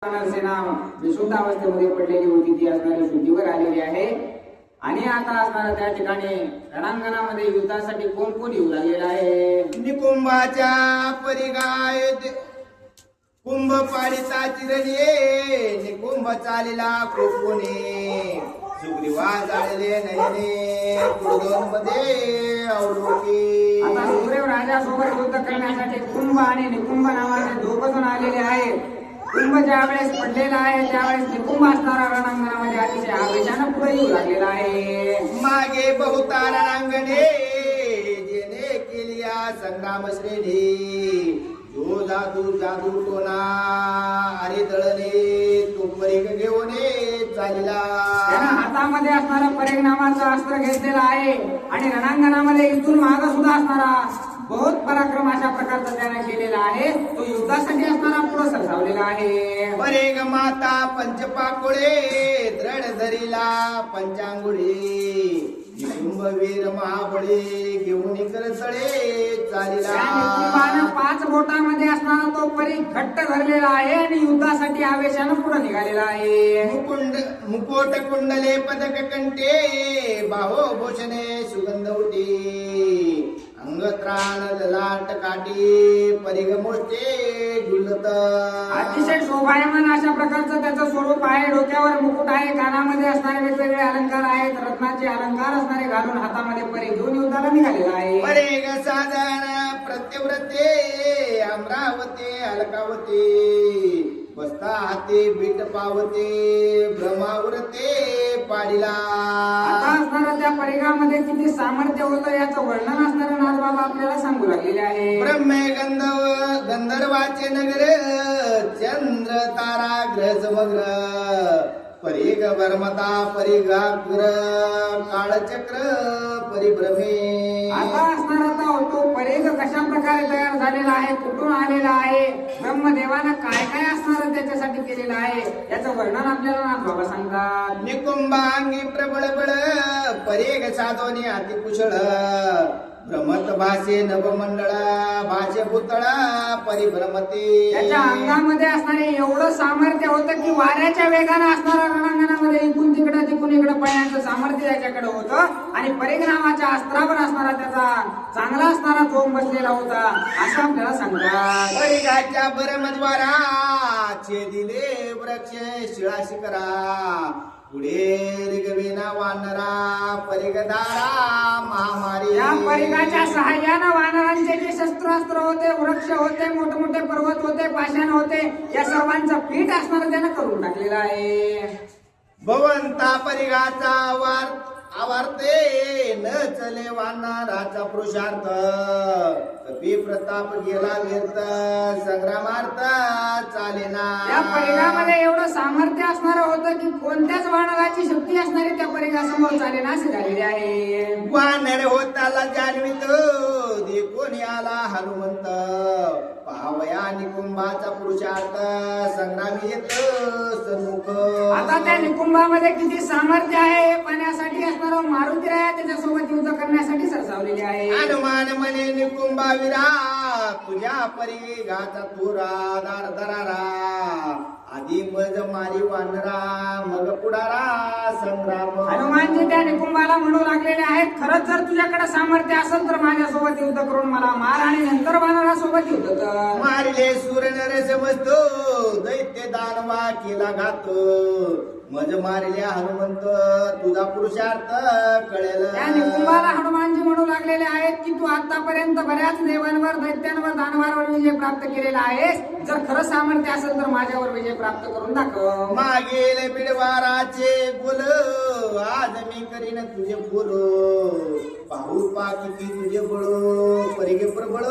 सेना विशुद्ध अवस्थेमध्ये पडलेली होती ती असणारी शुद्धीवर आलेली आहे आणि आता असणाऱ्या त्या ठिकाणी रणांगणामध्ये युद्धासाठी कोण कोण येऊ लागलेला आहे. निकुंभाच्या परिगाय कुंभ पाडिता चिरणे निकुंभ चालेला कोपुणे सुग्रीवा जाळले नयने कुर्दोन मध्ये अवलोकी. आता सुग्रीव राजासोबत युद्ध करण्यासाठी कुंभ आणि निकुंभ नावाचे दोघ जण आलेले आहेत. कुंभ ज्या वेळेस पडलेला आहे त्यावेळेस निकुंभ असणारा रणांगणामध्ये अतिशय आवेशानं पुढे येऊ लागलेला आहे. मागे बहुता रणांगणे जेने केली संग्राम श्रेणी जो जादू कोणा अरे दळणे तो परीग घेऊन चालला. त्यानं हातामध्ये असणारा परेग नावाचं अस्त्र घेतलेलं आहे आणि रणांगणामध्ये इथून माग सुद्धा असणारा बहुत पराक्रम अशा प्रकारचा त्याने केलेला आहे. तो युद्धासाठी असणारा पुढे सरसावलेला आहे. परेग माता पंचपाकुळे द्रढ धरीला पंचांगुळी कुंभवीर महाबळी घेऊन करतळे चालिला. निकुंभानं 5 बोटामध्ये असणारा तो परीग घट्ट धरलेला आहे आणि युद्धासाठी आवेशानं पुढे निघालेला आहे. मुकोट कुंडले पदक कंठे बाहो भूषणे सुगंध उठी अंगत्राण ललाट काठी परिग मोठे झुलत. अतिशय शोभायमान अशा प्रकारचं त्याचं स्वरूप आहे. डोक्यावर मुकुट आहे, कानामध्ये असणारे वेगवेगळे अलंकार आहेत, रत्नाचे अलंकार असणारे घालून हातामध्ये परीग घेऊन युद्धाला निघालेला आहे. परेग साधन प्रत्यव्रते अमरावते अलकावते बसता हाते बीट पावते ब्रह्मावरते पाडिला. आता असणारा त्या परिघामध्ये किती सामर्थ्य होतं याचं वर्णन असणारं नाथबाबा आपल्याला सांगू लागलेले आहे. ब्रह्मे गंधर्वाचे नगर चंद्र तारा ग्रह समग्र परिग वर्मता परिगाग्र काळचक्र परिभ्रमे. आता असणारा तो परेग कशा प्रकारे तयार झालेला आहे, कुठून आलेला आहे, ब्रह्मदेवानं काय काय असणार त्याच्यासाठी केलेलं आहे याचं वर्णन आपल्याला नाथबाबा सांगतात. निकुंभांगी प्रबळ बळ परेग साधोनी अतिकुशळ भ्रमत भाषे नवमंडळ भाषे पुतळा परिभ्रमते. त्याच्या अंगामध्ये असणारे एवढं सामर्थ्य होतं की वाऱ्याच्या वेगानं असणारा रणांगणामध्ये इकडून तिकडे पळण्याचं सामर्थ्य त्याच्याकडे होतं आणि परेग नावाच्या अस्त्रावर असणारा त्याचा चांगला असणारा जोम बसलेला होता असं आपल्याला सांगतात. परिघाच्या बरमद्वारा छेदिले वृक्ष शिळा शिखरा पुढे रिगविना वानरा परिगदारा महामारी. या परिघाच्या सहाय्यानं वानरांचे जे शस्त्रास्त्र होते, वृक्ष होते, मोठमोठे पर्वत होते, पाषाण होते, या सर्वांचं पीठ असणारं त्यानं करून टाकलेलं आहे. भवंता परिघाचा आवारते न चले वानराचा पुरुषार्थ कपी प्रताप गेला व्यर्थ संग्रामार्थ चालेना. या परिघामध्ये एवढं सामर्थ्य असणारं होतं की कोणत्याच वानराची शक्ती असणारी त्या परिघासमोर चालेना असे झालेले आहे. वानर होताला जाणवित दे कोणी आला हनुमंत पावया निकुंभाचा पुरुषार्थ संग्रामी येत सन्मुख. आता त्या निकुंभामध्ये किती सामर्थ्य आहे हे पाहण्यासाठी असणारा मारुतीराया त्याच्यासोबत युद्ध करण्यासाठी सरसावलेले आहे. हनुमान म्हणे निकुंभावीरा तुझ्या परिघाचा तुरा दार दरारा आधी मज मारी वानरा मग पुढारा संग्राम. हनुमानजी त्या निकुंभाला म्हणू लागलेले आहेत, खरंच जर तुझ्याकडे सामर्थ्य असेल तर माझ्यासोबत युद्ध करून मला मार आणि नंतर वानरासोबत युद्ध कर. मारिले सूर नर समजतो दैत्य दानवा केला घात मज मारिल्या हनुमंत तुझा पुरुषार्थ कळेल. त्या निकुंभाला हनुमानजी म्हणू लागलेले आहेत की तू आतापर्यंत बऱ्याच देवांवर, दैत्यांवर, दानवांवर विजय प्राप्त केलेला आहेस. जर खरं सामर्थ्य असेल तर माझ्यावर विजय प्राप्त करून दाखव. मागेल बिडवाराचे बोल आज मी करीन तुझे बोल पाहू पा किती तुझे बळ परिगे प्रबळ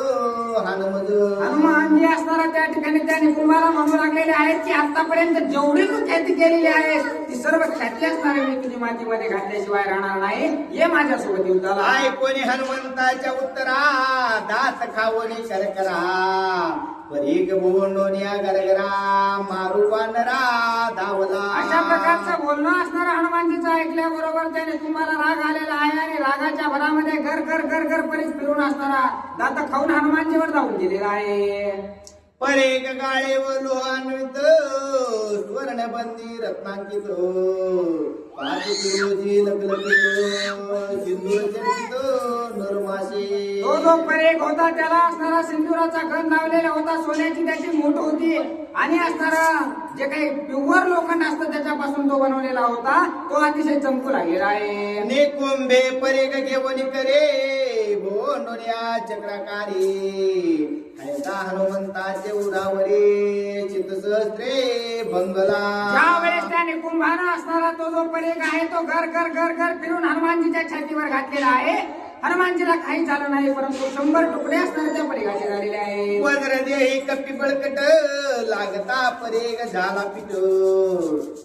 हनुमज. हनुमानजी असणारा त्या ठिकाणी त्या निकुंभाला म्हणू लागलेले आहेत की आतापर्यंत जेवढी तू ख्याती केलेली आहेस ती सर्व ख्याती असणारी मी तुझी मातीमध्ये घातल्याशिवाय राहणार नाही. ये माझ्यासोबत युद्धाला. आय कोणी हनुमंताच्या उत्तरा दात खावणी करकरा परीग बोंडोनिया गरगरा मारू वानरा धावला. अशा प्रकारचं बोलणं असणारा हनुमानजीचं ऐकल्याबरोबर त्याने तुम्हाला राग आलेला आहे आणि रागाच्या भरामध्ये घर घर घर घर परीत फिरून असणारा दात खाऊन हनुमानजीवर जाऊन गेलेला आहे. परेग गाळे व लोहान्वित नयनबंदी रत्नांकित पाठीरोजी लखलखित सिंदूर चर्चित नरमाशी. तो जो परेख होता त्याला असणारा सिंदुराचा गंध लावलेला होता, सोन्याची त्याची मूठ होती आणि असणारा जे काही प्युअर लोखंड असतं त्याच्यापासून तो बनवलेला होता, तो अतिशय चमकू लागलेला आहे. निकुंभे परेग घेऊन करे भोंडोल्या चक्राकारी हैता हनुमंताचे उरावरे चितसहस्त्रे बंगला. ज्यावेळेस त्या निकुंभानं असणारा तो जो परेख आहे तो घर घर घर घर फिरून हनुमानजीच्या छातीवर घातलेला आहे. हनुमानजीला काही झालं नाही, परंतु 100 तुकडे असणारे त्या परेगाचे झालेले आहेत. वज्र देही कपी बळकट लागता परेग झाला पीठ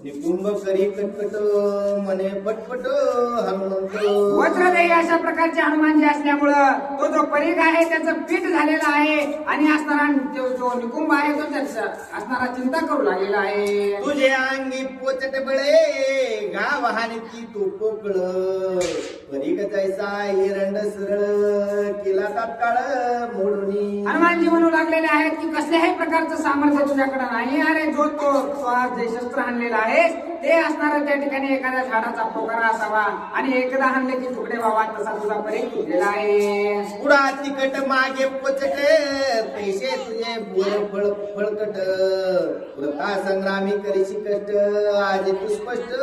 निकुंभ करी कटकट मने पटपट हनुमंत. वज्रदेही अशा प्रकारचे हनुमानजी असल्यामुळं तो जो परीघ आहे त्याचं पीठ झालेला आहे आणि असणारा जो निकुंभ आहे तो त्याचा असणारा चिंता करू लागलेला आहे. तुझे अंगी पोचट बळे गाव हानी तू पोकळ परीग जैसा एरंड सरळ केला तात्काळ मोडूनी. हनुमानजी म्हणू लागलेले आहेत की कसल्याही प्रकारचं सामर्थ्य तुझ्याकडे नाही. अरे जो तो आज जे शस्त्र आणलेलं आहे ते असणारं त्या ठिकाणी एखाद्या झाडाचा पोकरा असावा आणि एकदा हाणले की तुकडे व्हावा, तसा तुझा परीघ तुटलेला आहे. पुढा तिकट मागे पोचट पैसे तुझे बोल फळ फळकट वृथा संग्रामी करीशी कष्ट आज तू स्पष्ट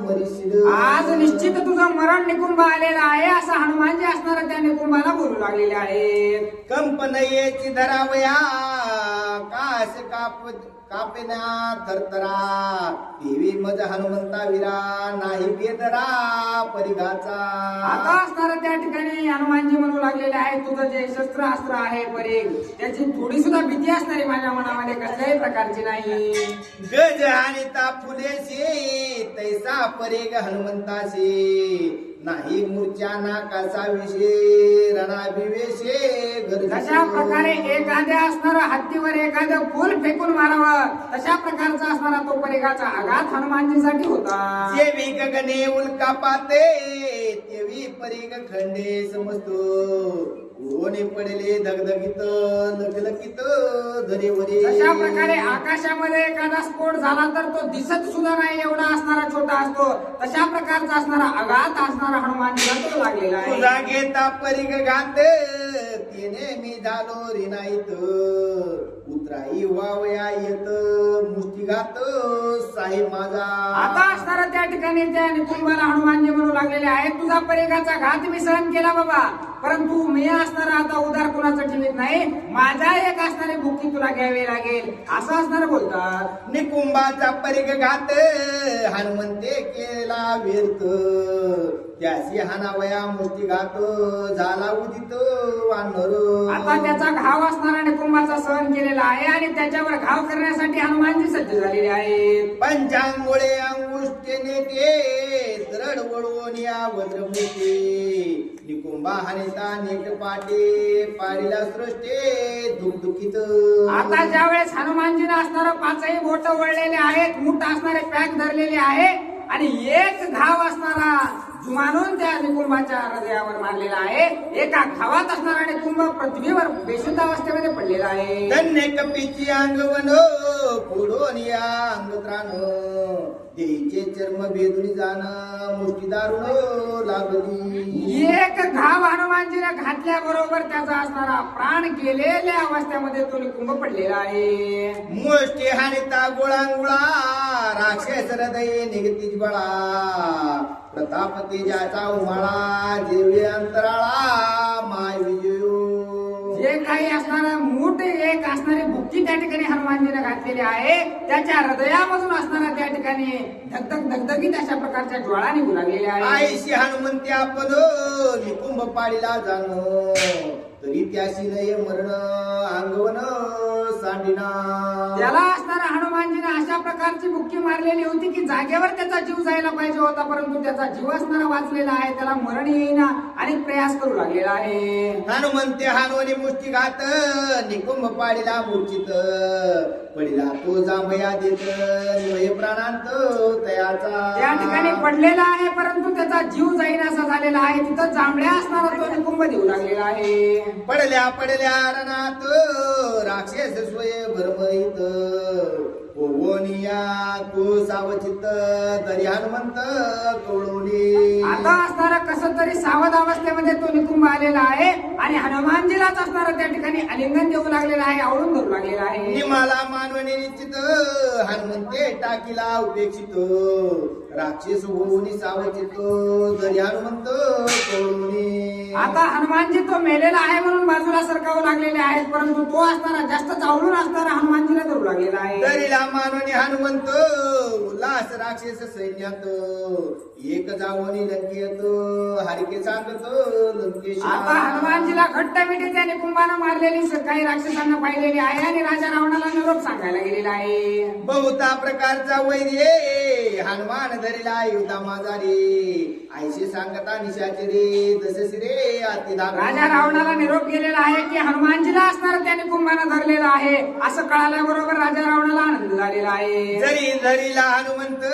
मरीशील. आज निश्चित तुझं मरण निकुंभ आलेलं आहे असं हनुमानजी असणारा त्या निकुंभाला बोलू लागलेले आहेत. कंपनयेची धरावया काश कापेना थरथरा देवी मज हनुमंता विरा नाही बेदरा परिघाचा. आता असणारा त्या ठिकाणी हनुमानजी म्हणू लागलेले आहे तुझं जे शस्त्र अस्त्र आहे परीघ त्याची थोडी सुद्धा भीती असणारी माझ्या मनामध्ये कसल्याही प्रकारची नाही. गज आणि फुलेशी तैसा परेग हनुमंताशी नाही मूर्छा नाकाचा विषय रणाभिवेशे जशा प्रकारे एखाद्या असणारा हत्तीवर एखादं फूल फेकून मारावं तशा प्रकारचा असणारा तो परीघाचा आघात हनुमानजीसाठी होता. जेवी गगने उल्का पाते तेवी परीग खंडे समजतो कोणी पडले धगधगित लखलखित धरेवरे. तशा प्रकारे आकाशामध्ये एखादा स्फोट झाला तर तो दिसत सुद्धा नाही एवढा असणारा छोटा असतो, तशा प्रकारचा असणारा आघात असणारा हनुमानजीला तो लागलेला आहे. तुझा घेता परीग घात तिने मी झालो रिनाईत उतराई वावया येत मुष्टीघात साई माझा. आता असणारा त्या ठिकाणी त्या निकुंभाला हनुमानजी म्हणू लागलेले आहेत तुझा परीघाचा घात मी सहन केला बाबा, परंतु मी असणारा आता उदार कुणाचं ठेवीत नाही, माझा एक असणारी भुकी तुला घ्यावी लागेल असं असणार बोलतात. निकुंभाचा परीग घात हनुमंते केला व्यर्थ त्याशी हानावया मुष्टीघात झाला उदित वानर. आता त्याचा घाव असणारा निकुंभाचा सहन केलेला आहे आणि त्याच्यावर घाव करण्यासाठी हनुमानजी सज्ज झालेले आहेत. पंचांगोळे अंगुष्ठेने ते दरड वळवून या वज्रमुखे निकुंभा हानिता नेट पाटे पाडीला सृष्टे दुखदुखित. आता ज्या वेळेस हनुमानजीने असणारं पाचही बोट वळलेले आहेत, मुठ असणारे पॅक धरलेले आहे आणि एक घाव असणारा जुमानून त्या निकुंभाच्या हृदयावर मारलेला आहे. एका घावात असणारा निकुंभ पृथ्वीवर बेशुद्ध अवस्थेमध्ये पडलेला आहे. धन्य कपीची अंगवन पुढून या अंगत्राण देईचे चर्म भेदून जाण मुष्टी दारुण लागली. एक घाव हनुमानजीने घातल्याबरोबर त्याचा असणारा प्राण गेलेल्या अवस्थेमध्ये तो निकुंभ पडलेला आहे. मुष्टी हानिता गोळांगुळा राक्षस हृदय निगतीच बळा प्रताप तेजाचा उमाळा जेवे अंतराळा माय विजयो. जे काही असणारा मूठ एक असणारी भुक्की त्या ठिकाणी हनुमानजीने घातलेली आहे, त्याच्या हृदयामधून असणारा त्या ठिकाणी धगधग धगधगीत अशा प्रकारच्या ज्वाळा निघू लागलेल्या आहे. आईशी हनुमंती आपण निकुंभ पाडीला जाणो तरी त्याशी नये मरण अंगवन सांडिना. त्याला असणारा हनुमानजीने अशा प्रकारची बुक्की मारलेली होती की जागेवर त्याचा जीव जायला पाहिजे होता, परंतु त्याचा जीव असणारा वाचलेला आहे, त्याला मरण येईना आणि प्रयास करू लागलेला आहे. हनुमंते हानोनी मुष्टी घात निकुंभ पाडीला मूर्छित पडिला तो जांभया देत नये प्राणांत तयाचा. त्या ठिकाणी पडलेला आहे परंतु त्याचा जीव जाईनासा झालेला आहे, तिथं जांभळ्या असणारा तो निकुंभ देऊ लागलेला आहे. पडल्या पडल्या रणात राक्षस स्वय भरमयित ओवनिया तू सावचित्त तरी हनुमंत कवळवली. आता असणारा कसं तरी सावध अवस्थेमध्ये तो निकुंभ आलेला आहे आणि हनुमानजीलाच असणारा त्या ठिकाणी आलिंगन देऊ लागलेला आहे, आवडून धरू लागलेला आहे. निमाला मानवने निश्चित हनुमंते टाकीला उपेक्षित राक्षस होऊन सावचित्त जरी हनुमंत कवळवली. आता हनुमानजी तो मेलेला आहे म्हणून बाजूला सरकावू लागलेले आहेत, परंतु तो असणारा जास्त चावलून असणारा हनुमानजीला धरू लागलेला आहे. दरीला मानवने हनुमंत उल्हास राक्षस सैन्यात एक जावणी लंकेत हरिके सांगत लंकेश. आता हनुमानजीला घट्ट मिठी त्या निकुंभानं मारलेली काही राक्षसांना पाहिलेली आहे आणि राजा रावणाला निरोप सांगायला गेलेला आहे. बहुता प्रकारचा वैर्य हनुमान धरिला युद्धा माझारी आयशी सांगता निशाचे रे दशसी रे अति राजा रावणाला निरोप गेलेला आहे की हनुमानजीला असणारा त्या निकुंभानं धरलेला आहे असं कळाल्याबरोबर राजा रावणाला आनंद झालेला आहे. जरी धरिला हनुमंत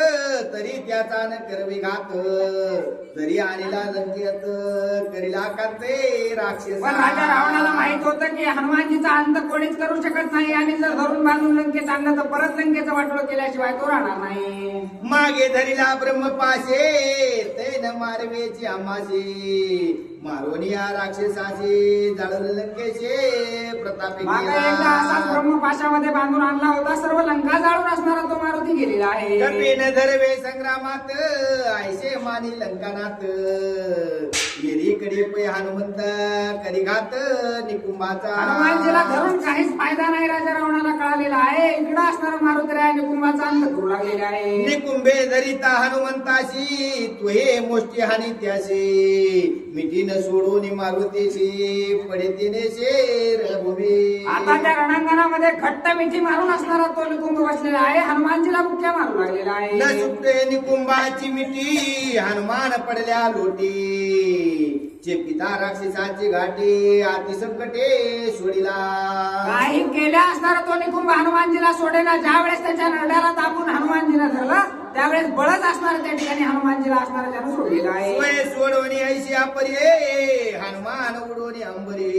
तरी त्याचा न करवे घात जरी आणला लंकेत करीला कांते राक्षस. पण राजा रावणाला माहित होतं की हनुमानजीचा अंत कोणीच करू शकत नाही आणि जर धरून बांधून लंकेत आणलं तर परत लंकेचं वाटोळ केल्याशिवाय तो राहणार नाही. मागे धरिला ब्रह्मपाशे ते न मारवेची आमाशे मारोनिया राक्षसाचे जाळलं लंकेशे प्रतापे मागे एकदा असाच ब्रह्मपाशामध्ये बांधून आणला होता, सर्व लंका जाळून असणारा तो मारुती गेलेला आहे. कपीन धरवे संग्रामात आयशे मानी लंकानात येरीकडे पै हनुमंत करी घात निकुंभाचा. हनुमानजीला धरून काहीच फायदा नाही राजा रावणाला कळालेला आहे. इकडं असणारा मारुती निकुंभाचा अंत करू लागलेला आहे. निकुंभे धरिता हनुमंताशी तुहे मोष्टी हानी त्याशी मिठी न सोडून मारुतीशी पडे तिनेशे रणभूमी. आता त्या रणांगणामध्ये घट्ट मिठी मारून असणारा तो निकुंभ बसलेला आहे, हनुमानजीला मुख्य मारू लागलेला न आहे. सुटते निकुंभाची मिठी हनुमान पडल्या लोटी चेपिता राक्षसाची घाटी अति संकटे सोडिला. काही केल्या असणारा तो निकुंभ हनुमानजीला सोडेना. ज्या वेळेस त्याच्या नरड्याला दाबून हनुमानजीला धरलं त्यावेळेस बळच असणार त्या ठिकाणी हनुमानजीला असणारा त्यानं सोडलेला आहे. सोय सोडवणी ऐशी अपरे हनुमान उडवणी अंबरे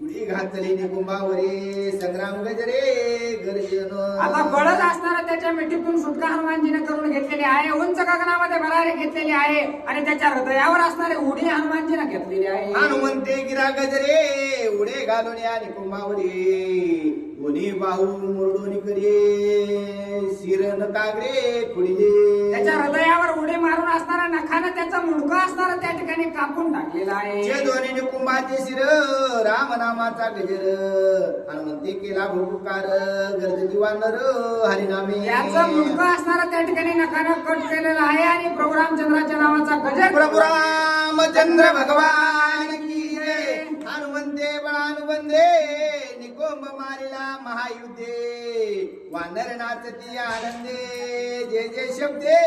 उडी घातली निकुंभावरे संग्राम गजरे गर्जन. आता बळच असणारा त्याच्या मिठीतून सुटका हनुमानजीने करून घेतलेली आहे, उंच गगनामध्ये भरारी घेतलेली आहे आणि त्याच्या हृदयावर असणारे उडी हनुमानजीने घेतलेली आहे. हनुमंते गिरा गजरे उडे घालून या निकुंभावरे कोणी बाहू मुरडोनी करे शिरण कागरे खुडले. त्याच्या हृदयावर उडी मारून असणारा नखानं त्याचा मुंडकं असणारा त्या ठिकाणी कापून टाकलेला आहे. जे दोन्ही निकुंभाचे शिर राम नामाचा गजर हनुमंते केला भूपुकार गरज वानर हरिनामे. त्याचं मुंडकं असणारा त्या ठिकाणी नखानं कट केलेलं आहे आणि प्रभू रामचंद्राच्या नावाचा गजर प्रभू रामचंद्र भगवान की जय. हनुमंते बळानुबंधे निकुंभ मारिला महायुद्धे वानर नाचती आनंदे जय जय शब्दे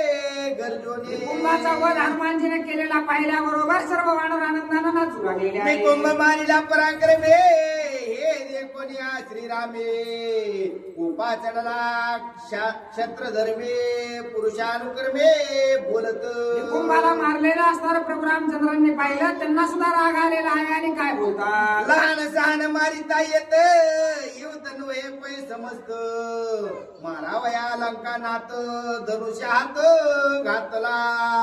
गरजोने. निकुंभाचा वध हनुमानजीने केलेला पाहिल्याबरोबर सर्व वानर आनंदानं नाचू लागलेले आहे. निकुंभ मारिला पराक्रमे हे देखोनिया श्रीरामे उपा चढला क्षत्र धर्मे पुरुषानुक्रमे बोलत. निकुंभाला मारलेला असणारा प्रभू रामचंद्रांनी पाहिलं, त्यांना सुद्धा राग आलेला आहे आणि काय बोलतात. लहान सहान मारिता येत युद्ध नव्हे पै समजत मारावया लंका नात धनुष्य हात घातला.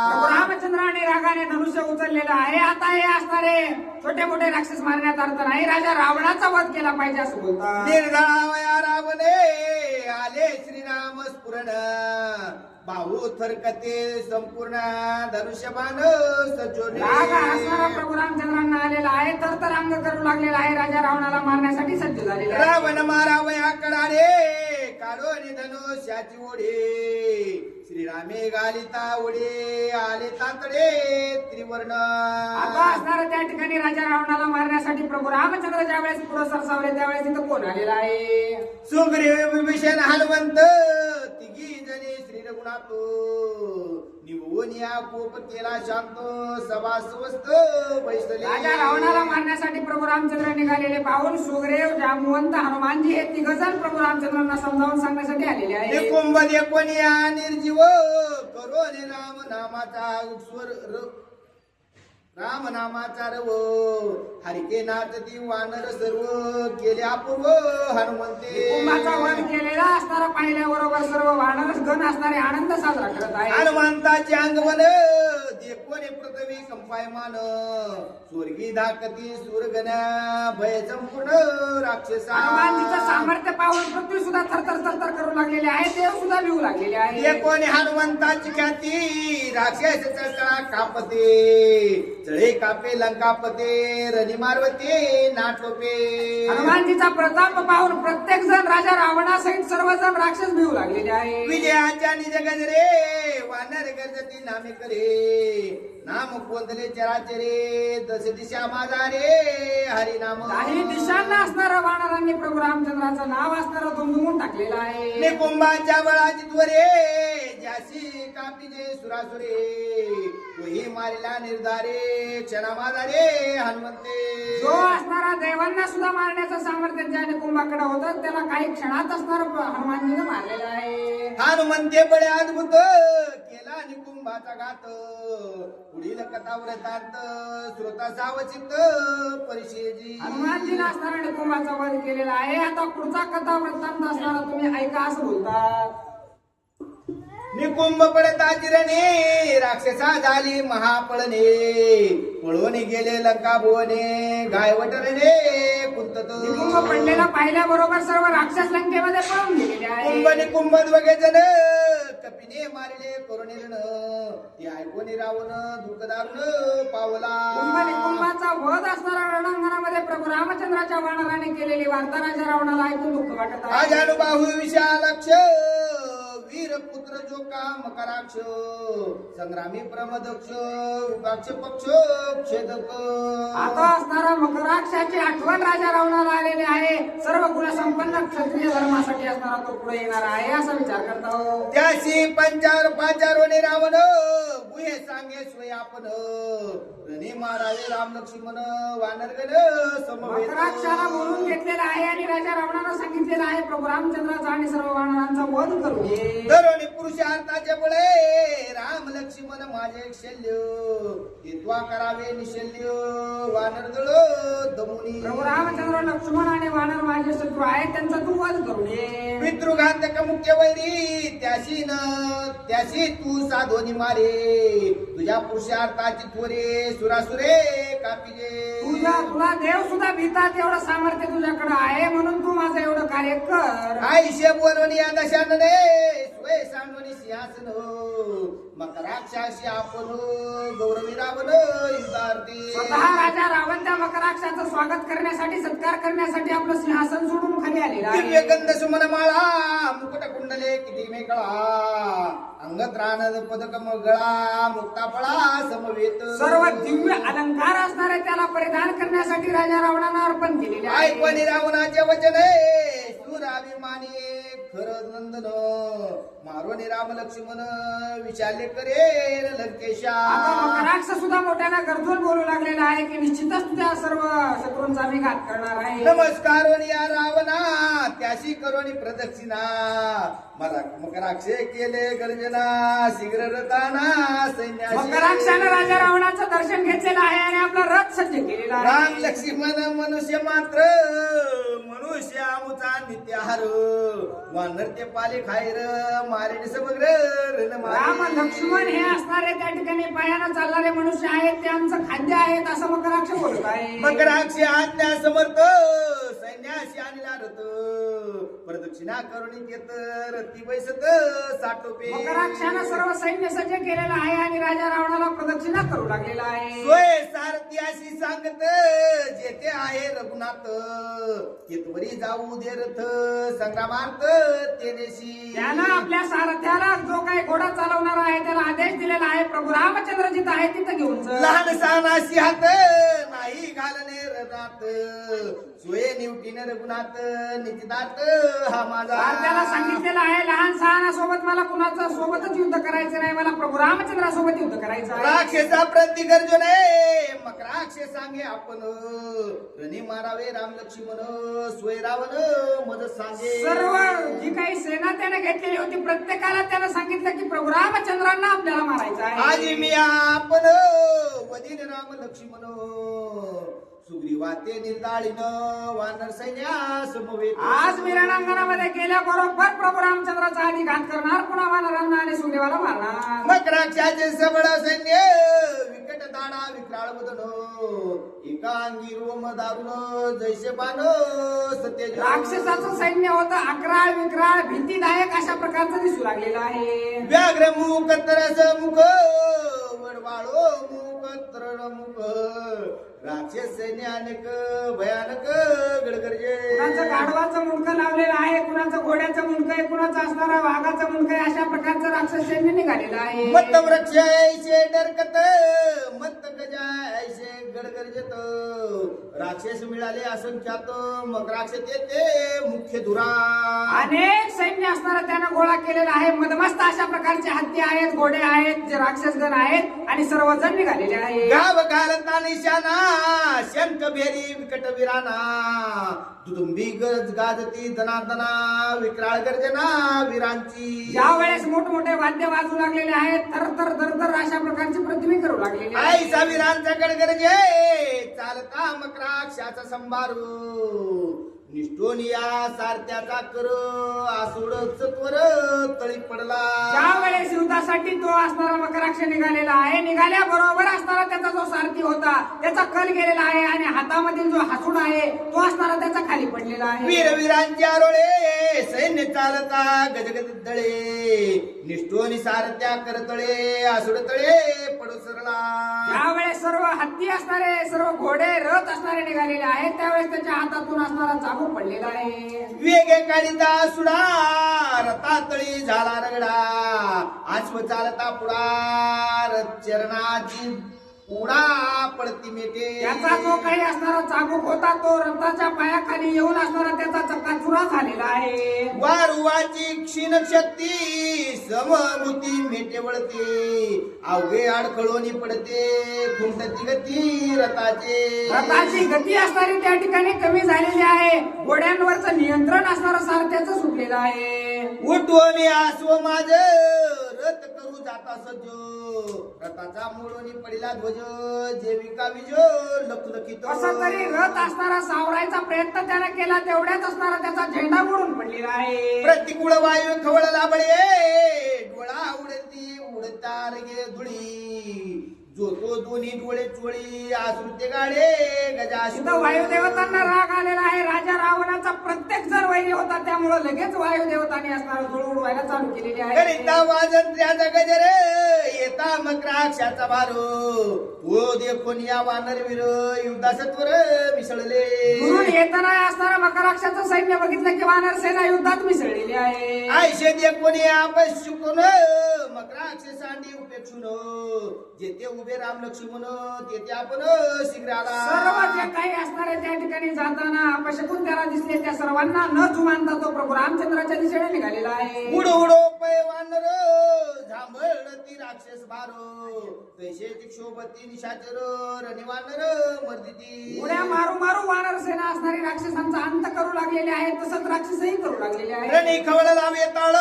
प्रभू रामचंद्राने रागाने धनुष्य उचललेलं आहे. आता हे असणारे छोटे मोठे राक्षस मारण्यात अर्थ नाही, राजा रावणाचा वध केला पाहिजे असं बोलतात. निर्धावया रावणे आले श्रीराम स्फुरण बाहू थरकते संपूर्ण धनुष्यबाण सजोने. राग असणारा प्रभू रामचंद्रांना आलेला आहे, तर अंग करू लागलेला आहे, राजा रावणाला मारण्यासाठी सज्ज झालेला आहे. रावण मारावया कडाने काढून धनुष्याची ओढे श्रीरामे गालिता ओढे आले तातडे त्रिवर्ण. आता असणारा त्या ठिकाणी राजा रावणाला मारण्यासाठी प्रभू रामचंद्र ज्या वेळेस पुढे सरसावले त्यावेळेस इथं कोण आलेला आहे. सुग्रीव विभीषण हनुमंत तिघी जणी श्री रघुनाथ निवून या कोप केला शांत सभा स्वस्त बैसले. राजा रावणाला मारण्यासाठी प्रभू रामचंद्र निघालेले पाहून सुग्रीव जांबुवंत हनुमानजी हे तिघजण प्रभू रामचंद्रांना समजावून सांगण्यासाठी आलेले आहे. निकुंभ देखोनिया निर्जीव करोने राम नामाचा स्वर राम नामाचा रव हरिके नाचती वानर सर्व केले अपूर्व हनुमंते कुंभाचा वध केलेला असणारा पाहिल्याबरोबर सर्व वानरच गण असणारे आनंद साजरा करत आहे. हनुमंताचे अंगवन देखोने पृथ्वी कंपायमान स्वर्गी धाकती सुरगण्या भय संपूर्ण राक्षसा हनुमानजीचं सामर्थ्य पाहून पृथ्वी सुद्धा थरथर थरथर करू लागलेले आहे. देव सुद्धा भिवू लागलेले आहे. देखोने हनुमंताची ख्याती राक्षस चळचळा कापते चळे कापे लंकापते रणी मारवते नाटोपे हनुमानजीचा प्रताप पाहून प्रत्येक जण राजा रावणासहित सर्वजण राक्षस भिवू लागलेले आहे. विजयाच्या निज गजरे वानर गर्जती नामे करे नाम कोंदले चराचरे दश दिशा माझा रे हरिनाम काही दिशांना असणारा वानरांनी प्रभू रामचंद्राचं नाव असणारं दुमदुमून टाकलेलं आहे. निकुंभाच्या बळाची त्वरे ज्याशी कापिजे सुरासुरे तोही मारिला निर्धारे क्षणा माझा रे हनुमंते जो असणारा देवांना सुद्धा मारण्याचं सामर्थ्य ज्या निकुंभाकडे होतं त्याला काही क्षणात असणार हनुमानजीने मारलेलं आहे. हनुमंते बळे अद्भुत केला निकुंभाचा घात पुढील कथा व्रतांत श्रोता सावचित परिषेजी हनुमानजीने असणारा निकुंभाचा वध केलेला आहे. आता पुढचा कथा वृत्तांत असणारा तुम्ही ऐका असं बोलतात. निकुंभ पडता चिरणे राक्षसा झाली महापळणे पळून गेले लंका भुवने गायवटरणे कुंतत निकुंभ पडलेला पाहिल्याबरोबर सर्व राक्षस लंकेमध्ये पळून गेलेले आहे. कुंभ निकुंभ दोघे जण कपिने मारिले करुणेरण ते ऐकून रावण दुःखदारुण पावला कुंभ निकुंभाचा वध असणारा रणांगणामध्ये प्रभू रामचंद्राच्या वानराने केलेली वार्ता राजा रावणाला ऐकून दुःख वाटत आहे. अजानुबाहू विशालाक्ष वीर पुत्र जो का मकराक्ष संग्रामी प्रमदक्ष विपाक्ष पक्ष छेदक आता असणारा मकराक्षाची आठवण राजा रावणाला आलेली आहे. सर्व गुणसंपन्न क्षत्रिय धर्मासाठी असणारा तो पुढे येणार आहे असा विचार करतो. त्याशी पंचार पाचारोने रावण गुहे सांगे स्वय आपण रणे मारावे राम लक्ष्मण वानरगण समवेत मकराक्षाला बोलून घेतलेला आहे आणि राजा रावणाला सांगितलेलं आहे प्रभू रामचंद्राचा आणि सर्व वानरांचा वध करू नये. दरोणी पुरुषार्थाचे बळे राम लक्ष्मण माझे शल्य हेत्वा करावे निशल्य वानर दळ दमुनी प्रभू रामचंद्र लक्ष्मण आणि वानर माझे शत्रू आहेत त्यांचा तू वध करू नये. पितृघातक मुख्य वैरी त्याशी तू साधोनी मारे तुझ्या पुरुषार्थाची थोरे सुरासुरे कापिजे तुला देव सुद्धा भीतात एवढं सामर्थ्य तुझ्याकडे आहे म्हणून तू माझं एवढं कार्य कर. आयुष्य बोलून या दशानने स्वय सांडवणी सिंहासन मकराक्षाशी आपण गौरवी रावण युद्धार्थी स्वतः राजा रावण त्या मकराक्षाचं स्वागत करण्यासाठी सत्कार करण्यासाठी आपलं सिंहासन सोडून खाली आलेला दिव्य आहे. गंध सुमन माळा मुकुट कुंडले किती मेकळा अंगत्राण पदक मगळा मुक्ताफळा समवेत सर्व दिव्य अलंकार असणारे त्याला परिधान करण्यासाठी राजा रावणानं अर्पण केलेले आहे. ऐकवणी रावणाचे वचन सुराभिमानी खर नंदन मारोनी राम लक्ष्मण विचारले करे लंकेशा आता मकराक्ष सुद्धा मोठ्यानं गरजून बोलू लागलेला आहे की निश्चितच तुझ्या सर्व शत्रूंचा मी घात करणार आहे. नमस्कार या रावणा त्याशी करोनी प्रदक्षिणा मला मकराक्षे केले गर्जना शीघ्र रथाना सैन्याशी मकराक्षानं राजा रावणाचं दर्शन घेतलेलं आहे आणि आपला रथ सज्ज केलेला आहे. राम लक्ष्मण मनुष्य मात्र मनुष्य आमुचा नित्याहार वानर ते पाले खायर मारेने समग्र राम लक्ष्मण हे असणारे त्या ठिकाणी पायानं चालणारे मनुष्य आहेत ते आमचं खाद्य आहेत असं मकराक्ष बोलत आहे. मकराक्ष आज्ञा समर्थ सैन्याशी आणला रथ प्रदक्षिणा करून येत रथी बैसत साठोपे मकराक्षानं सर्व सैन्य सज्ज केलेलं आहे आणि राजा रावणाला प्रदक्षिणा करू लागलेला आहे. सोय सारथ्याशी सांगत जेथे आहे रघुनाथ तेथवरी जाऊ दे रथ संग्रामार्थ तेनेशी त्यानं आपल्या सारथ्याला जो काही घोडा चालवणार आहे त्याला आदेश दिलेला आहे प्रभू रामचंद्र जिथं आहे तिथं घेऊन चल. लहान सहानाशी हात नाही घालणे रथात सोये निवटीने रघुनाथ निश्चितात हा माझा त्याला सांगितलेलं आहे लहान सहाना सोबत मला कुणाचं सोबतच युद्ध करायचं नाही मला प्रभू रामचंद्रासोबत युद्ध करायचं आहे. राक्षसा प्रति गर्जने मकराक्ष सांगे आपण रणी मारावे राम लक्ष्मण सोय रावण मदत सांगे सर्व जी काही सेना त्याने घेतलेली होती प्रत्येकाला त्यानं सांगितलं की प्रभू रामचंद्रांना आपल्याला मारायचं आहे. आजी मी आपण वदीन राम लक्ष्मण सुग्रीवाते निर्दाळीन वानर सैन्यास मोहित. आज मी रणांगणामध्ये गेल्याबरोबर प्रभू रामचंद्राचा आधी घात करणार, पुन्हा वानरांना आणि सुग्रीवाला मारणार. मकराक्षाचे सबळ सैन्य विकट दाडा विक्राळ वदन एकांगी रोम दारुण जैसे बाण सत्य. राक्षसाचं सैन्य होतं अकराळ विक्राळ भीतीदायक अशा प्रकारचं दिसू लागलेलं आहे. व्याघ्र मुख तरस मुख वडवाळो मुख तरण मुख राक्षस सैन्य अनेक भयानक गडगर्जे. कुणाचं गाढवाचं मुंडकं लावलेलं आहे, कुणाचं घोड्याचं मुंडकं आहे, कुणाचं असणारा वाघाचं मुंडकं आहे, अशा प्रकारचं राक्षस सैन्य निघालेलं आहे. मत वृक्ष ऐसे डरकत मत गजा ऐसे गडगर्जत राक्षस मिळाले असंख्यात मग राक्षस येते मुख्य धुरा. अनेक सैन्य असणारा त्यानं गोळा केलेला आहे. मदमस्त अशा प्रकारचे हत्ती आहेत, घोडे आहेत, जे राक्षसगण आहेत आणि सर्वजण निघालेले आहेत. गाव घालता निशाणा शंख भेरी विकट विराना दुदुंबी गज गाजती दनादना विक्राळ गर्जना वीरांची. ज्या वेळेस मोठमोठे वाद्य वाजू लागलेले आहेत, थर थर थर थर अशा प्रकारची पृथ्वी करू लागलेली आहे. आईचा वीरांचा गडगर्जे चालता मकराक्षाचा संभारू निष्ठोनिया सारत्याचा कर आसुड चत्वर तळी पडला. ज्या वेळेस युद्धासाठी तो असणारा मकराक्ष निघालेला आहे, निघाल्याबरोबर असणारा त्याचा जो सारथी होता त्याचा कल गेलेला आहे आणि हातामधील जो हासूड आहे तो असणारा त्याचा खाली पडलेला आहे. वीरवीरांच्या रोळे सैन्य चालता गजगज दळे निष्ठोनी सारत्या करतळे आसुड तळे पडू सरला. ज्यावेळेस सर्व हत्ती असणारे, सर्व घोडे रथ असणारे निघालेले आहेत, त्यावेळेस त्याच्या हातातून असणारा चाबूक पडलेला आहे. वेगे काढिता सुडा रतातळी झाला रगडा आश्व चालता पुढा चरणाची उडा पडती मेटे. त्याचा जो काही असणारा चाबूक होता तो रथाच्या पायाखाली येऊन असणारा त्याचा चक्काचुरा झालेला आहे. वारुवाची क्षीण शक्ती समभूती मेटे वळते अवघे अडखळोनी पडते खुंटती गती रथाचे. रथाची गती असणारी त्या ठिकाणी कमी झालेली आहे. घोड्यांवरचं नियंत्रण असणारं सारथ्याचं सुटलेलं आहे. उठवणे आसव माझ रथ करू जाता सज्ज रथाचा मोडोनी पडिला ध्वज जेविका विज लखलखित. कसं तरी रथ असणारा सावरायचा प्रयत्न त्याने केला, तेवढ्यात असणारा त्याचा झेंडा मोडून पडलेला आहे. प्रतिकूळ वायू खवळला बळे डोळा उडती उडता गे धुळी जो तो दोन्ही डोळे चोळी आसुरते गाडे गजा. वायुदेवतांना राग आलेला आहे. राजा रावणाचा प्रत्येक जण वैरी होता, त्यामुळे लगेच वायुदेवतांनी असणारा धूळ उडवायला चालू केलेली आहे. करिता वाजंत्र्याचा गजर येता मकराक्षाचा भारो ओ देखोन या वानरवीर युद्धासत्वर मिसळले. म्हणून येताना असणारा मकराक्षाचं सैन्य बघितलं की वानर सेना युद्धात मिसळलेली आहे. आयशे देखोन या पशुकोन मकराक्ष सांडी उपेक्षुन जेथे उभे राम लक्ष्मण तेथे आपण शीघ्र आला. सर्व जे काही असणारे त्या ठिकाणी जाताना अपशकून त्याला दिसले, त्या सर्वांना न जुमानता तो प्रभू रामचंद्राच्या दिशेने निघालेला आहे. उडो उडो पै वानर झांबळती राक्षस भारो तैशेची क्षोभती निशाचर रणी वानर मर्दिती. उड्या मारू मारू वानर सेना असणारी राक्षसांचा अंत करू लागलेले आहे, तसंच राक्षसही करू लागलेले आहे. रणी खवळ लावे ताळ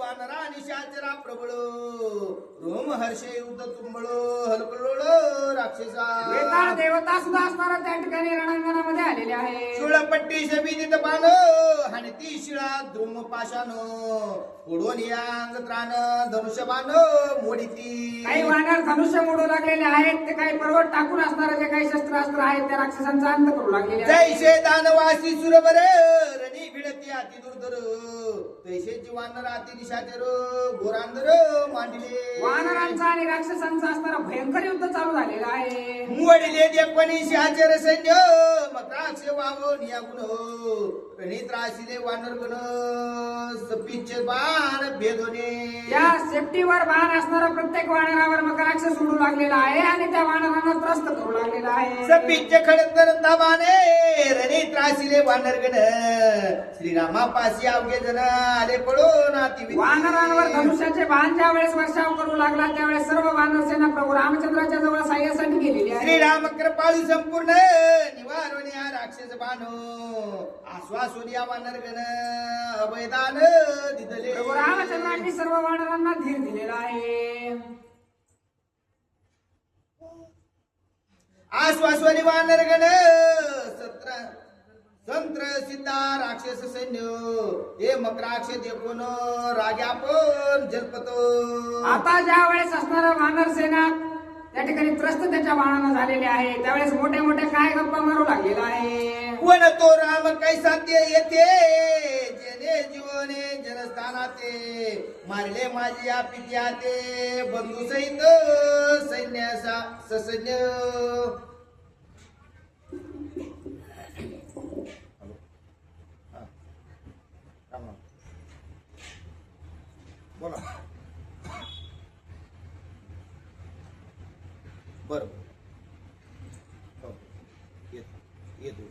वानरा निशाचरा प्रबळ रोम हर्षे युद्ध तुंबळ हलकलोळ राक्षसा. वेताळ देवता सुद्धा असणारा त्या ठिकाणी रणांगणामध्ये आलेले आहे. चुळपट्टी शबीदित बाण आणि ती शिळा द्रुम पाशान फोडून या अंग त्राण धनुष्यबाण मोडीती. काही वानर धनुष्य मोडू लागलेले आहेत, ते काही पर्वत टाकून असणारे जे काही शस्त्रास्त्र आहेत त्या राक्षसांचा अंत करू लागलेले आहेत. जैसे दानवासी सुरबर रणी भिडती अति दुर्धर तैसेची वानर अति निशाचर घोरांधर मांडले. वानरांचा आणि राक्षसांचा असणारा भयंकर युद्ध चालू झालेलं आहे. वडिले देपणी शहाचर सैन्य मकराक्ष वावून या गुण रणी त्रासिले वानर गण सपीच बाण भेदोने. त्या सेफ्टीवर बाण असणारा प्रत्येक वानरावर मकराक्ष सोडू लागलेला आहे आणि त्या वानरांना त्रस्त करू लागलेला आहे. सपीच खडतर दाबाने रणी त्रासिले वानर गण श्रीरामापाशी अवघे जण आले पडून अति. वानरांवर धनुष्याचे बाण ज्या वेळेस वर्षाव करू लागला त्यावेळेस सर्व वानर सेना प्रभू रामचंद्राच्या जवळ साह्यासाठी गेलेली आहे. श्रीराम कृपाळू संपूर्ण निवारण या राक्षस बाण आश्वासून या वानर गण अभयदान दिदले. प्रभू रामचंद्रांनी सर्व वानरांना धीर दिलेला आहे. आश्वासवाणी वानरगण संत्र सिद्धा राक्षस सैन्य हे मकराक्ष देखून राजा पण जल्पतो. आता ज्या वेळेस असणारा वानर सेना त्या ठिकाणी त्रस्त त्याच्या बाणानं झालेले आहे, त्यावेळेस मोठे मोठे काय गप्पा मारू लागलेला आहे. कोण तो राम कैसा ते येते जेने जीवने जनस्थानाते मारले माझी पित्या ते बंधू सहित सैन्यासा ससैन्य. बोला बर येतो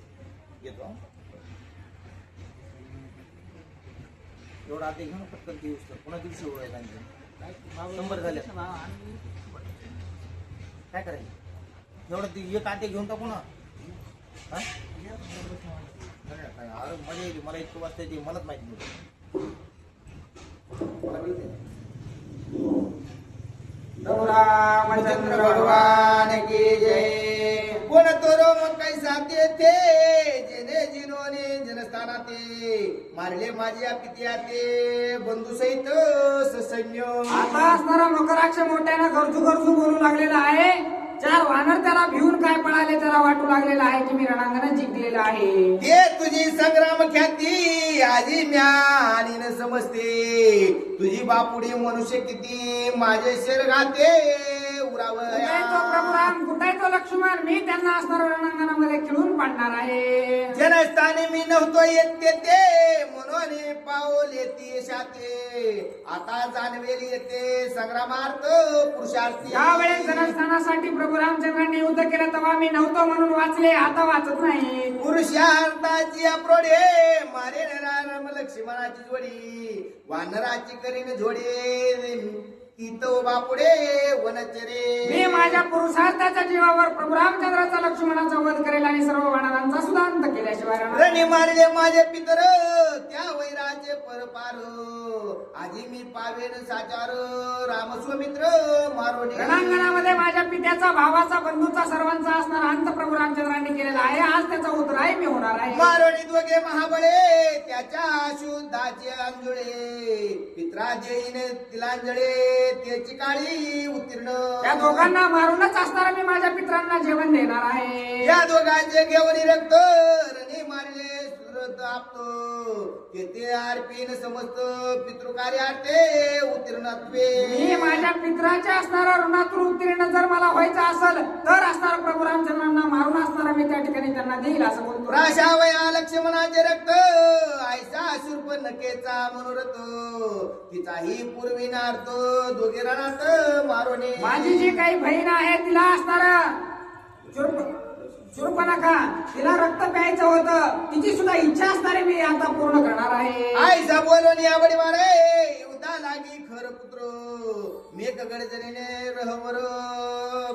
एवढा आधी घेऊन पटकन दिवस पुन्हा दिवशी ओळख 100 झाले काय करायचं एवढं एक आधी घेऊन टाकू ना. अरे मजा येईल मला इतकं वाजता येते मलाच माहिती नव्हतं. रामचंद्र भगवान की जय. कोण तो रोम कैसा ते जेने जिनोने जनस्थानाते मारले माझ्या पित्या ते बंधू सहित ससैन्य. आता असणारा मकराक्ष मोठ्यानं गरजू गरजू बोलू लागलेला आहे. 4 वानर त्याला भिवून काय पळाले त्याला वाटू लागलेला आहे की मी रणांगणात जिंकलेला आहे. ते तुझी संग्राम ख्याती आजी म्या आणि न समजते तुझी बापुडी मनुष्य किती माझे शरगाते कुठे तो प्रभू राम, कुठे तो लक्ष्मण, मी त्यांना असणाऱ्या रणांगणामध्ये खेळून पाडणार आहे. जनस्थानी मी नव्हतो येते ते म्हणून पाऊल येते शाते आता जाणवेल येते संग्रामार्थ पुरुषार्थी. ज्यावेळेस जनस्थानासाठी प्रभू रामचंद्रांनी युद्ध केलं तेव्हा मी नव्हतो म्हणून वाचले, आता वाचत नाही. पुरुषार्थाची अप्रोडे मारे राम लक्ष्मणाची जोडी वानराची करीन जोडी इतो बापुडे वनचरे. मी माझ्या पुरुषार्थाच्या जीवावर प्रभू रामचंद्राचा लक्ष्मणाचा वध करेल आणि सर्व वानरांचा सुद्धा अंत केल्याशिवाय राहणार रणी मारले माझे पितर त्या वैराचे परपार आजी मी पावेन साचार रामस्वमित्र मारोडे. रणांगणामध्ये माझ्या पित्याचा, भावाचा, बंधूचा, सर्वांचा असणारा अंत प्रभू रामचंद्रांनी केलेला आहे. आज त्याचा उतराय मी होणार आहे. मारोडी दोघे महाबळे त्याच्या शुद्धाचे अंजुळे पित्रा जैन तिलांजळे त्याची काळी उत्तीर्ण. त्या दोघांना मारूनच असणारा मी माझ्या पित्रांना जेवण देणार आहे. या दोघांचे घेऊन रक्त रणे मारले सुरत आपतो तेथे अर्पीन समस्त पितृकार्यार्थे उत्तीर्णत्वे. मी माझ्या पित्राच्या असणारा ऋणातून उत्तीर्ण जर मला व्हायचं असेल तर असणारा प्रभू रामचंद्रांना मारून असणारा मी त्या ठिकाणी त्यांना देईल असं बोलतो. राशावया लक्ष्मणाचे रक्त आयसा शूर्प नकेचा मनोरथ तिचाही पूर्वीनार्थ दोघे रणात मारोने. माझी जी काही बहीण आहे तिला असणारा शूर्पणखा तिला रक्त प्यायचं होतं, तिची सुद्धा इच्छा असणारी मी आता पूर्ण करणार आहे. आईचा बोलून यावडी मारे युद्धा लागी खर पुत्र मेघ गडजरीने रहवर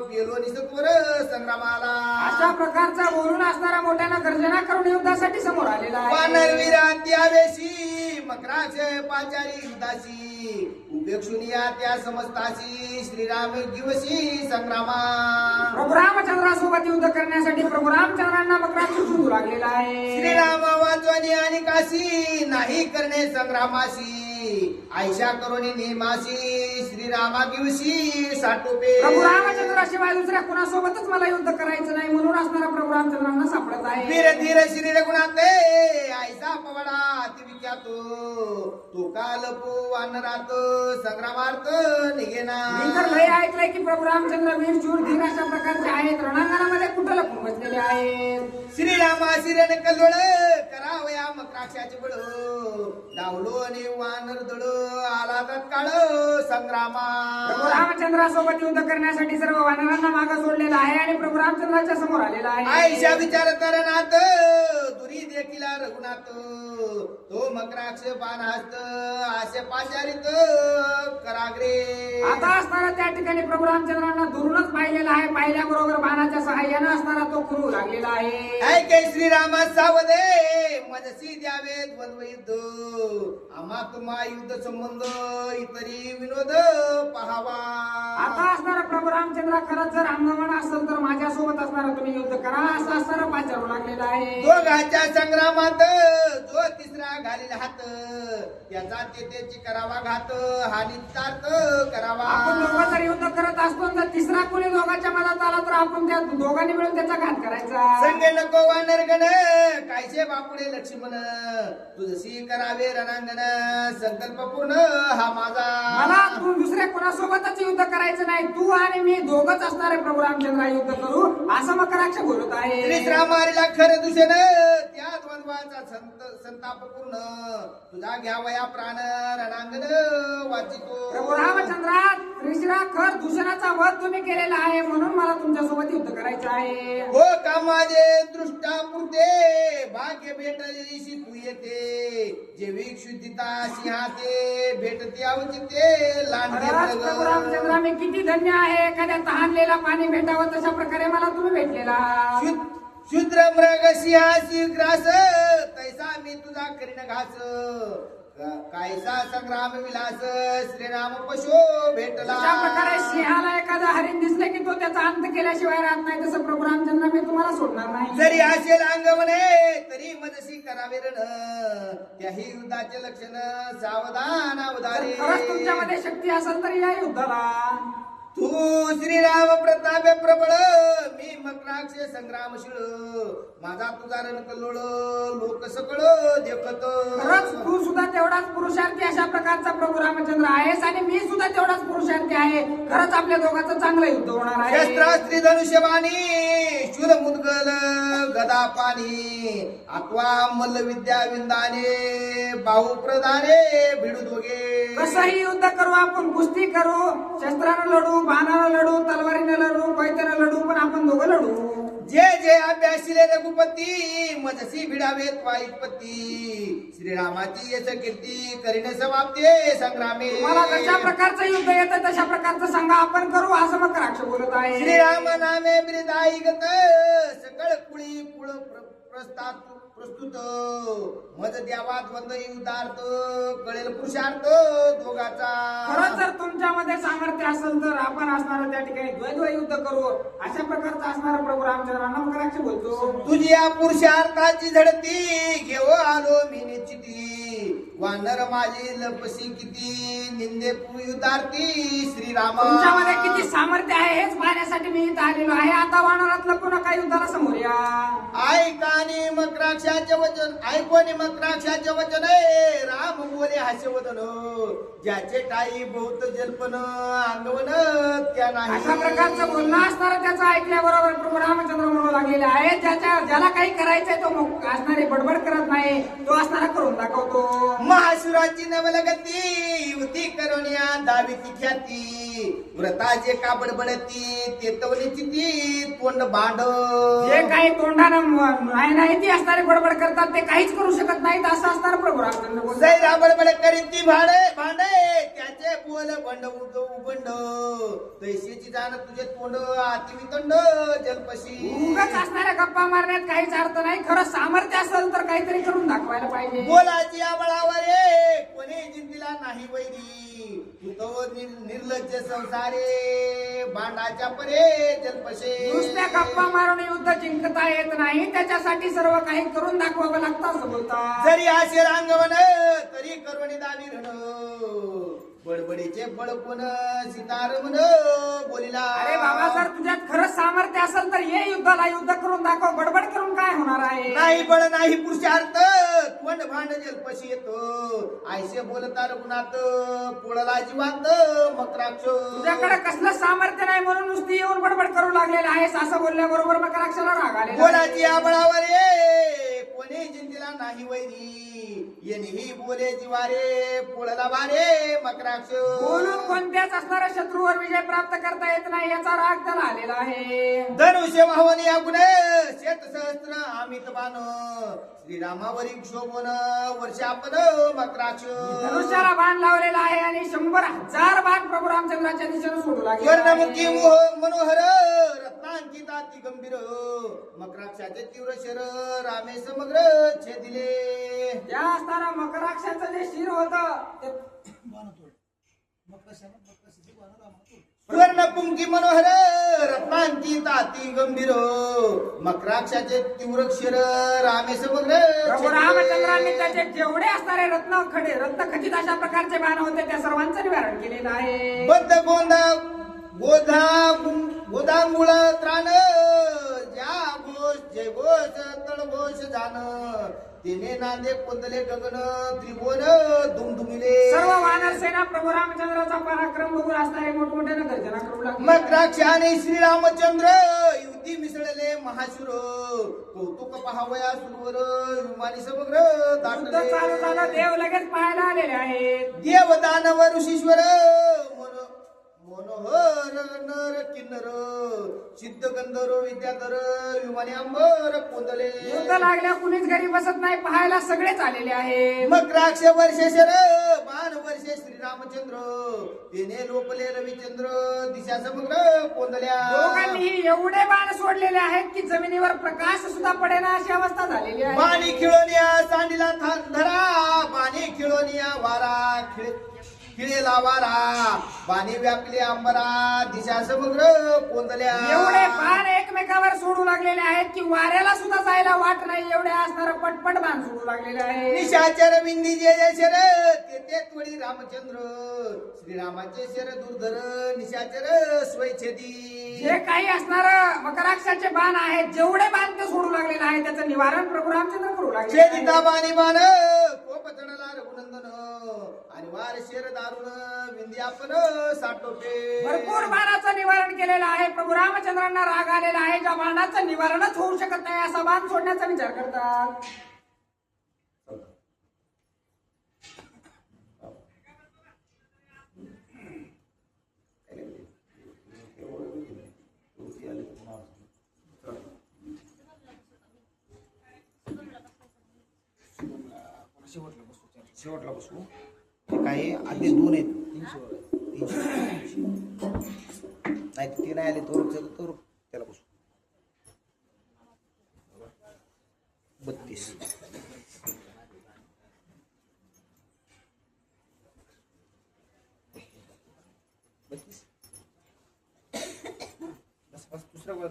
पेलो निसत्वर संग्रामाला. अशा प्रकारचा बोलून असणारा मोठ्यानं गर्जना करून युद्धासाठी समोर आलेला आहे. वानरवीरा त्यावेशी मकराक्ष पाचारी युद्धाशी उपेक्षुनिया त्या समस्ताशी श्रीराम दिवशी संग्रामा. प्रभू रामचंद्रासोबत युद्ध करण्यासाठी प्रभू रामचंद्रांना मकराक्ष शोधू लागलेला आहे. श्रीराम वाचवणी आणि काशी नाही करणे संग्रामाशी आयशा करुणी नेमाशी श्रीरामा दिवशी साठोपे. प्रभू रामचंद्राशिवाय दुसऱ्या कुणासोबतच मला युद्ध करायचं नाही म्हणून असणारा प्रभू रामचंद्रांना सापडत आहे. धीर धीर श्री रघुनाथे आयसा पवडा अतिविख्यातो तो काल पो वानरात संग्रामार्थ निघेना. मी तर लय ऐकलंय की प्रभू रामचंद्र वीर शूर धीर अशा प्रकारचे आहेत, रणांगणामध्ये कुठं लपून बसलेले आहेत. श्रीरामा शिरण कल्लोळ करावया मकराक्षाचे बळ डावलो आणि वानर दळ आला तत्काळ संग्रामा. प्रभू रामचंद्रासोबत युद्ध करण्यासाठी सर्व वानरांना मागे सोडलेला आहे आणि प्रभू रामचंद्राच्या समोर आलेला आहे. आयशा विचार तरनाथ दुरी देखील रघुनाथ तो मकराक्ष बाणहस्त आशे पाचारित कराग्रे. आता असणारा त्या ठिकाणी प्रभू रामचंद्रांना दुरूनच पाहिलेला आहे, पाहिल्याबरोबर बाणाच्या सहाय्याने असणारा तो करू लागलेला आहे. ऐके श्रीराम सावधे मनसी द्यावे द्वंद्व युद्ध आम्हा तुम्हा युद्ध संबंध इतरी विनोद पहावा. आता असणारा प्रभू रामचंद्र खरंच जर अंगमन असेल तर माझ्यासोबत असणारा तुम्ही युद्ध करा असं असणारा पाचारू लागलेला आहे. दोघांच्या संग्रामात जो तिसरा घालील हात त्याचा तेथेची करावा घात हा निश्चार्थ करावा. आपण दोघं जर युद्ध करत असतो तर तिसरा कोणी दोघांच्या मनात आला तर आपण त्या दोघांनी मिळून त्याचा घात करायचा. संगे नको वानरगण कायचे बापुडे लक्ष्मण तुझशी करावे रणांगण संकल्प पूर्ण हा माझा. मला तू दुसऱ्या कोणासोबतच युद्ध करायचं नाही. तू आणि मी दोघच असणारे प्रभू रामचंद्र युद्ध करू असं मकराक्ष बोलत आहे. श्रीराम मारिला खरं दूषण त्या द्वंद्वाचा संताप पूर्ण तुझा घ्यावया प्राण रणांगण वाचितो. प्रभू रामचंद्रा श्रीश्रा खर दूषणाचा वध तुम्ही केलेला आहे म्हणून मला तुमच्यासोबत युद्ध करायचं आहे. हो का माझे दृष्टा पुरते भाग्य भेटलेली तू येते जैविक शुद्धीता सिंहाते भेटते अवचिते खरंच प्रभू लांडगे. रामचंद्र मी किती धन्य आहे. एखाद्या तहानलेला पाणी भेटावं तशा प्रकारे मला तुम्ही भेटलेला. शूद्र मृग सिंहासी ग्रास तैसा मी तुझा करीन घास कायसा संग्राम विलास श्रीराम पशो भेटला. अशा प्रकारे सिंहाला एखादा हरिण दिसले की तो त्याचा अंत केल्याशिवाय राहत नाही. तसं प्रभू रामचंद्र मी तुम्हाला सोडणार नाही. जरी असेल अंगमने तरी मदशी करावे रण त्याही युद्धाचे लक्षण सावधान अवधारे. खरंच तुमच्यामध्ये शक्ती असेल तर या युद्धाला. तू श्रीराम प्रताप प्रबळ मी मकराक्ष संग्रामशीळ माझा तुझा रण कल्लोळ लोक सकळ देखत. खरंच तू सुद्धा तेवढाच पुरुषार्थी अशा प्रकारचा प्रभू रामचंद्र आहेस आणि मी सुद्धा तेवढाच पुरुषार्थी आहे. खरंच आपल्या दोघांचं चांगलं युद्ध होणार आहे. शस्त्रास्त्री धनुष्यबाणी शूल मुदगल गदा पाणी अथवा मल्ल विद्या विंदाने बाहू प्रदाने भिडू दोघे. कसंही युद्ध करू आपण कुस्ती करू शस्त्रानं लढू बाणानं लढू तलवारीनं लढू पैत्यानं लढू पण आपण दोघं लढू. जे जे अभ्यासिले रघुपती मजसी भिडावेत वाईटपती श्रीरामाची यश कीर्ती करीने समाप्ते संग्रामे. मला कशा प्रकारचं युद्ध येतं तशा प्रकारचं सांगा आपण करू असं मग राक्ष बोलत आहे. श्रीराम नामे ब्रिदाई गत सकळ कुळी कुळ प्रस्तुत मज द्यावा द्वंद्व युद्धार्थ कळेल पुरुषार्थ दोघाचा. खरंच जर तुमच्यामध्ये सामर्थ्य असेल तर आपण असणार त्या ठिकाणी द्वैद्व युद्ध करू अशा प्रकारचं असणार प्रभू रामचंद्रांना मग राक्ष बोलतो. तुझी या पुरुषार्थाची झडती घेव आलो मी निश्चिती वानर माझी लपसी किती निंदे युद्धार्थी श्रीरामा. तुमच्यामध्ये किती सामर्थ्य आहे हेच पाहण्यासाठी मी इथं आलेलो आहे. आता वानरात लपून नका युद्धाला समोर या. ऐकानी मकराक्षाचे वचन ऐकोनी मकराक्षाचे वचन राम बोले हास्य वदन ज्याचे टाई बहुत जल्पन अंगवन त्या नाही. अशा प्रकारचं बोलणं असणार त्याचं ऐकल्याबरोबर प्रभू रामचंद्र म्हणू लागलेले आहे. ज्याला काही करायचंय तो असणारे बडबड करत नाही तो असणारा करून दाखवतो. महाशिवराची नवलगती युती करुण्या दाविती ख्याती व्रताचे का बडबडती तेतवलीची ती तोंड भांड. जे काही तोंडानं नाही ती असणारे बडबड करतात ते काहीच करू शकत नाहीत असं असणार प्रभू रामचंद्र बोलतो. सैरा बडबड करीत ती भांडे त्याचे बोल बंड उबंड तैशीची जाण तुझे तोंड अतिवितंड जलपशी. उगाच असणाऱ्या गप्पा मारण्यात काहीच अर्थ नाही. खरं सामर्थ्य असेल तर काहीतरी करून दाखवायला पाहिजे. बोलाची आबळावर कोणी जिंतीला नाही वैरी तू तो निर्लज्ज संसारे भांडाच्या परे जलपशे. नुसत्या गप्पा मारून युद्ध जिंकता येत नाही त्याच्यासाठी सर्व काही करून दाखवावं लागतं असं बोलतात. जरी असेल अंगवन तरी करुणी दावी रण बडबडीचे बळपून सीतारमण बोलिला. अरे बाबा जर तुझ्यात खरंच सामर्थ्य असेल तर ये युद्धाला युद्ध करून दाखव. बडबड करून काय होणार आहे. नाही बळ नाही पुरुषार्थ तोंड भांड जलपशी येतो आयशे बोलता रघुनाथ पोळला जिवांत मकराक्ष. तुझ्याकडे कसलं सामर्थ्य नाही म्हणून नुसती येऊन बडबड करू लागलेला आहेस असं बोलल्याबरोबर मकराक्षाला राग आलेला. बोलाची आबळावर कोणी जिंतीला नाही वैरी येणेही बोले जिवारे पोळला बारे मकराक्ष. बोलून कोणत्याच असणाऱ्या शत्रूवर विजय प्राप्त करता येत नाही याचा राग त्याला आलेला आहे. धनुष्य वाहनी अगुण शेत सहस्त्र अमित बाण श्रीरामावरी क्षोभन वर्षापन मकराक्ष. धनुष्याला बाण लावलेला आहे आणि 100,000 बाण प्रभू रामचंद्राच्या दिशेने सोडू लागले. वर्णमुखी मनोहर रत्नांकित अति गंभीर मकराक्षाचे तीव्र शर रामे समग्र छेदिले. या असताना मकराक्षाचं जे शिर होतं ते सुवर्ण पुंकी मनोहर रत्नांची ताती गंभीर मकराक्षाचे तीव्र क्षीर रामे समग्र प्रभू रामचंद्रांनी त्याचे जेवढे असणारे रत्न खडे रत्न खचित अशा प्रकारचे बाण होते त्या सर्वांचं निवारण केलेलं आहे. बद्ध गोदांगुळ त्राण ज्या घोष जय घोष तळघोष जाण तिने नांदे कोंदले गगन त्रिभुवन दुमदुमिले. सर्व वानर सेना प्रभू रामचंद्राचा पराक्रम बघून असणारे मोठमोठे गर्जना करू लागले. मकराक्ष आणि श्रीरामचंद्र युती मिसळले महाशूर कौतुक पहावया सुरवर विमानी समग्र युद्ध चालू झालं. देव लगेच पाहायला आलेले आहेत. देव दानव ऋषीश्वर मनोहर नर किन्नर सिद्ध गंधर्व विद्याधर विमाने अंबर कोंदले. युद्ध लागल्या कुणीच घरी बसत नाही. पाहायला सगळेच आलेले आहेत. मकराक्ष वर्षेश्वर बाण वर्षे श्रीरामचंद्र तिने लोपले रविचंद्र दिशा समग्र कोंदल्या. दोघांनीही एवढे बाण सोडलेले आहेत की जमिनीवर प्रकाश सुद्धा पडेना अशी अवस्था झालेली आहे. बाणी खिळोनिया सांडीला धरा बाणी खिळोनिया वारा खिळेला वारा बाणी व्यापले अंबरा दिशा समग्र कोंदल्या. एवढे बाण एकमेकावर सोडू लागलेले आहेत की वाऱ्याला सुद्धा जायला वाट नाही. एवढे असणारं पटपट बाण सोडू लागलेले आहे. निशाचर बिंदी जय शर ते त्वळी रामचंद्र श्रीरामाचे शर दुर्धर निशाचर स्वैच्छेदी. जे काही असणार मकराक्षाचे बाण आहेत जेवढे बाण ते सोडू लागलेले आहे त्याचं निवारण प्रभू रामचंद्र करू लागले. छेदिता बाणी बाण कोप चढला रघुनंदन आणि वार शेर दारुण विंध्यापन साठोटे. भरपूर बाणाचं निवारण केलेलं आहे. प्रभू रामचंद्रांना राग आलेला आहे. ज्या बाणाचं निवारणच होऊ शकत नाही असा बाण सोडण्याचा विचार करतात. शेवटला बसू हे काही आधी दोन आहेत 300 नाही ते नाही आले तर त्याला बसू 32 बस दुसरा वर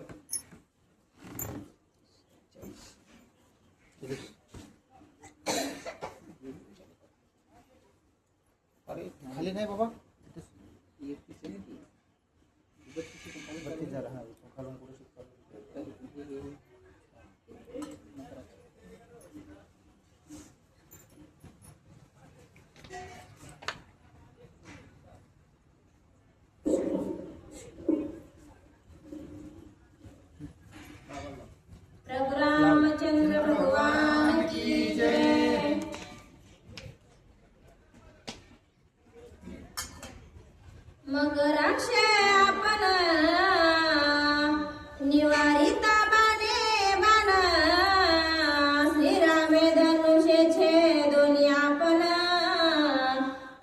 अरे खाली नाही बाबा 32 झाला हा खालून करू शकतो. प्रभु रामचंद्र भगवान की जय. मकराक्ष आपण